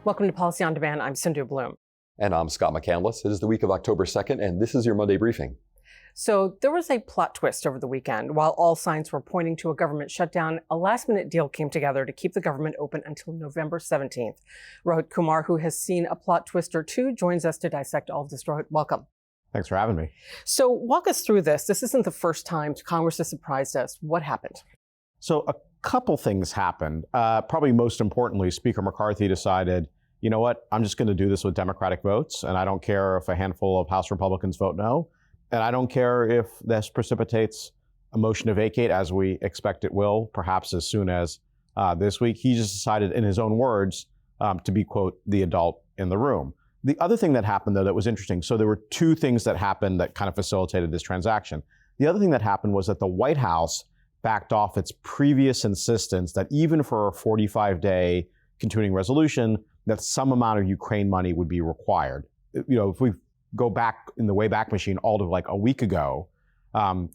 Welcome to Policy on Demand. I'm Sindhu Blume. And I'm Scott McCandless. It is the week of October 2nd, and this is your Monday briefing. So there was a plot twist over the weekend. While all signs were pointing to a government shutdown, a last-minute deal came together to keep the government open until November 17th. Rohit Kumar, who has seen a plot twist or two, joins us to dissect all of this. Rohit, welcome. Thanks for having me. So walk us through this. This isn't the first time Congress has surprised us. What happened? So a couple things happened. Probably most importantly, Speaker McCarthy decided, you know what, I'm just going to do this with Democratic votes, and I don't care if a handful of House Republicans vote no, and I don't care if this precipitates a motion to vacate, as we expect it will, perhaps as soon as this week. He just decided, in his own words, to be, quote, the adult in the room. The other thing that happened, though, that was interesting, so there were two things that happened that kind of facilitated this transaction. The other thing that happened was that the White House backed off its previous insistence that even for a 45-day continuing resolution, that some amount of Ukraine money would be required. You know, if we go back in the Wayback Machine all to like a week ago,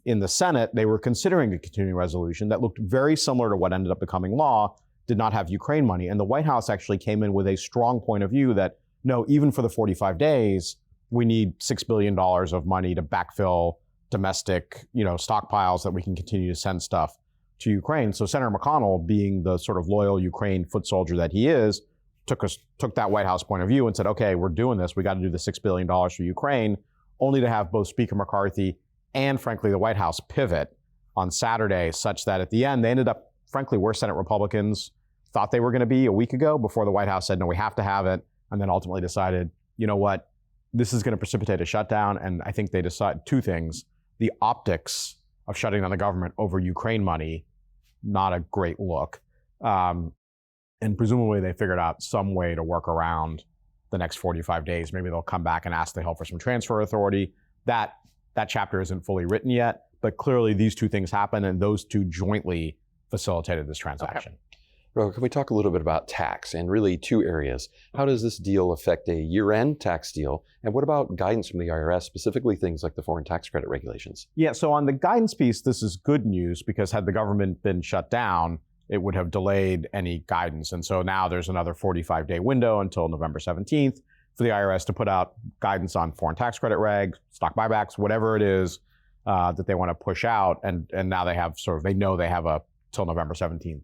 in the Senate, they were considering a continuing resolution that looked very similar to what ended up becoming law, did not have Ukraine money. And the White House actually came in with a strong point of view that, no, even for the 45 days, we need $6 billion of money to backfill domestic, stockpiles that we can continue to send stuff to Ukraine. So Senator McConnell, being the sort of loyal Ukraine foot soldier that he is, took that White House point of view and said, okay, we're doing this. We got to do the $6 billion for Ukraine, only to have both Speaker McCarthy and, frankly, the White House pivot on Saturday, such that at the end, they ended up, frankly, where Senate Republicans thought they were going to be a week ago, before the White House said, no, we have to have it, and then ultimately decided, you know what, this is going to precipitate a shutdown. And I think they decided two things: the optics of shutting down the government over Ukraine money, not a great look. And presumably they figured out some way to work around the next 45 days. Maybe they'll come back and ask the help for some transfer authority. That chapter isn't fully written yet, but clearly these two things happen, and those two jointly facilitated this transaction. Okay. Well, can we talk a little bit about tax, and really two areas? How does this deal affect a year-end tax deal? And what about guidance from the IRS, specifically things like the foreign tax credit regulations? Yeah, so on the guidance piece, this is good news, because had the government been shut down, it would have delayed any guidance. And so now there's another 45-day window until November 17th for the IRS to put out guidance on foreign tax credit regs, stock buybacks, whatever it is that they want to push out. And now they have they know they have till November 17th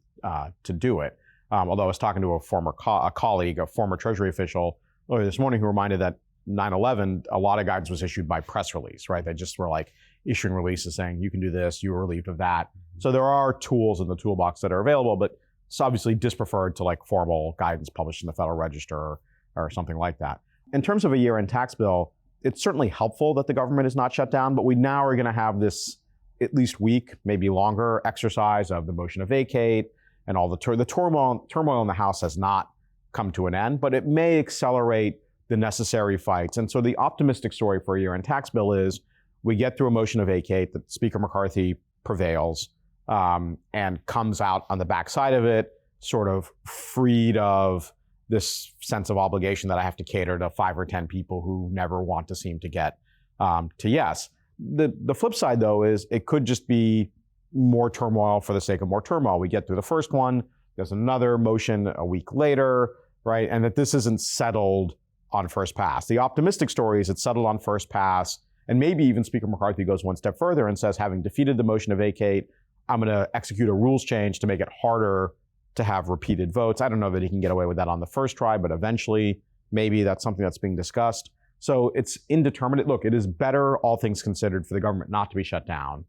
to do it. Although I was talking to a colleague, a former Treasury official earlier this morning, who reminded that 9/11, a lot of guidance was issued by press release, right? They just were like issuing releases saying, you can do this, you were relieved of that. So there are tools in the toolbox that are available, but it's obviously dispreferred to like formal guidance published in the Federal Register or something like that. In terms of a year-end tax bill, it's certainly helpful that the government is not shut down, but we now are going to have this at least week, maybe longer, exercise of the motion to vacate, and all the turmoil in the House has not come to an end, but it may accelerate the necessary fights. And so the optimistic story for a year-end tax bill is we get through a motion to vacate, that Speaker McCarthy prevails, and comes out on the backside of it sort of freed of this sense of obligation that I have to cater to 5 or 10 people who never want to seem to get to yes. The flip side, though, is it could just be more turmoil for the sake of more turmoil. We get through the first one, there's another motion a week later, right? And that this isn't settled on first pass. The optimistic story is it's settled on first pass, and maybe even Speaker McCarthy goes one step further and says, having defeated the motion to vacate, I'm going to execute a rules change to make it harder to have repeated votes. I don't know that he can get away with that on the first try, but eventually maybe that's something that's being discussed. So it's indeterminate. Look, it is better, all things considered, for the government not to be shut down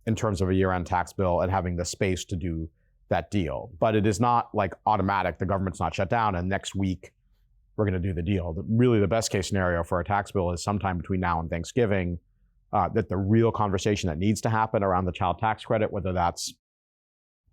in terms of a year-end tax bill and having the space to do that deal. But it is not like automatic, the government's not shut down and next week we're going to do the deal. Really, the best case scenario for a tax bill is sometime between now and Thanksgiving, that the real conversation that needs to happen around the child tax credit, whether that's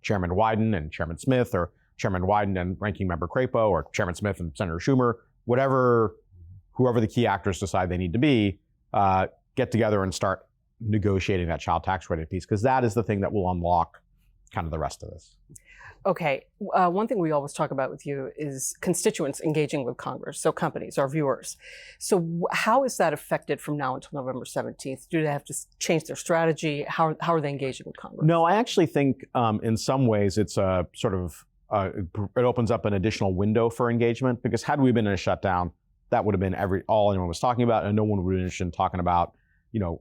Chairman Wyden and Chairman Smith, or Chairman Wyden and Ranking Member Crapo, or Chairman Smith and Senator Schumer, whoever the key actors decide they need to be, get together and start negotiating that child tax credit piece, because that is the thing that will unlock kind of the rest of this. Okay, one thing we always talk about with you is constituents engaging with Congress, so companies, our viewers. So how is that affected from now until November 17th? Do they have to change their strategy? How are they engaging with Congress? No, I actually think in some ways it's a sort of, it opens up an additional window for engagement, because had we been in a shutdown, that would have been all anyone was talking about, and no one would be interested in talking about,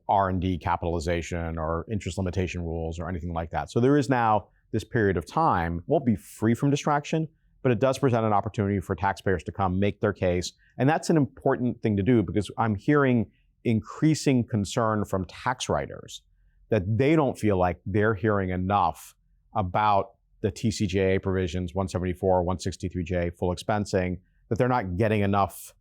R&D capitalization or interest limitation rules or anything like that. So there is now this period of time, won't be free from distraction, but it does present an opportunity for taxpayers to come make their case. And that's an important thing to do, because I'm hearing increasing concern from tax writers that they don't feel like they're hearing enough about the TCJA provisions, 174, 163J, full expensing, that they're not getting enough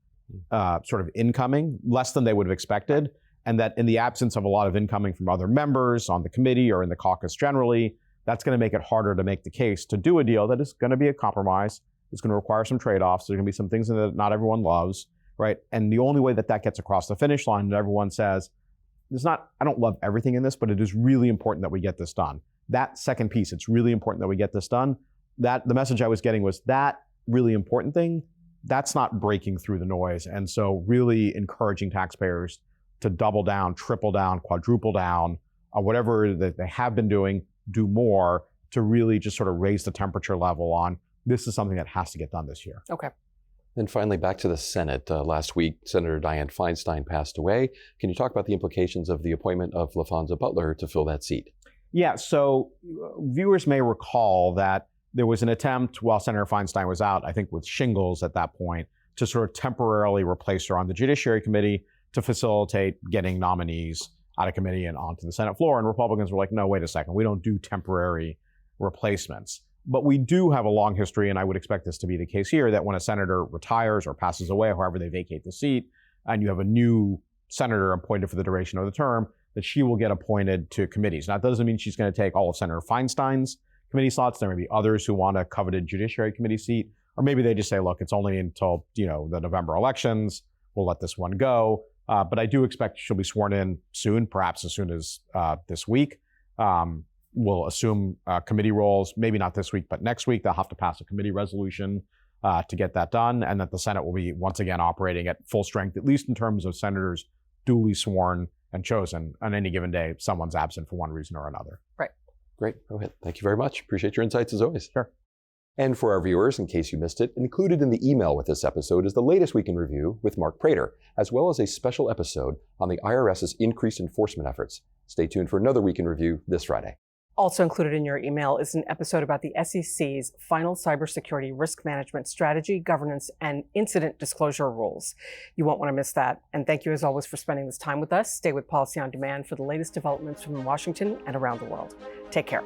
sort of incoming, less than they would have expected. And that in the absence of a lot of incoming from other members on the committee or in the caucus generally, that's going to make it harder to make the case to do a deal that is going to be a compromise. It's going to require some trade-offs. There's going to be some things that not everyone loves, right? And the only way that gets across the finish line, that everyone says, I don't love everything in this, but it is really important that we get this done. That second piece, it's really important that we get this done. That the message I was getting was that really important thing, that's not breaking through the noise. And so really encouraging taxpayers to double down, triple down, quadruple down, whatever that they have been doing, do more to really just sort of raise the temperature level on this is something that has to get done this year. Okay. And finally, back to the Senate. Last week, Senator Dianne Feinstein passed away. Can you talk about the implications of the appointment of LaFonza Butler to fill that seat? Yeah, so viewers may recall that there was an attempt while Senator Feinstein was out, I think with shingles at that point, to sort of temporarily replace her on the Judiciary Committee to facilitate getting nominees out of committee and onto the Senate floor. And Republicans were like, no, wait a second, we don't do temporary replacements. But we do have a long history, and I would expect this to be the case here, that when a senator retires or passes away, however they vacate the seat, and you have a new senator appointed for the duration of the term, that she will get appointed to committees. Now, that doesn't mean she's going to take all of Senator Feinstein's committee slots. There may be others who want a coveted Judiciary Committee seat, or maybe they just say, look, it's only until the November elections. We'll let this one go. But I do expect she'll be sworn in soon, perhaps as soon as this week. We'll assume committee roles, maybe not this week, but next week. They'll have to pass a committee resolution to get that done, and that the Senate will be once again operating at full strength, at least in terms of senators duly sworn and chosen. On any given day, someone's absent for one reason or another. Right. Great, Rohit. Thank you very much. Appreciate your insights as always. Sure. And for our viewers, in case you missed it, included in the email with this episode is the latest Week in Review with Mark Prater, as well as a special episode on the IRS's increased enforcement efforts. Stay tuned for another Week in Review this Friday. Also included in your email is an episode about the SEC's final cybersecurity risk management strategy, governance, and incident disclosure rules. You won't want to miss that. And thank you, as always, for spending this time with us. Stay with Policy on Demand for the latest developments from Washington and around the world. Take care.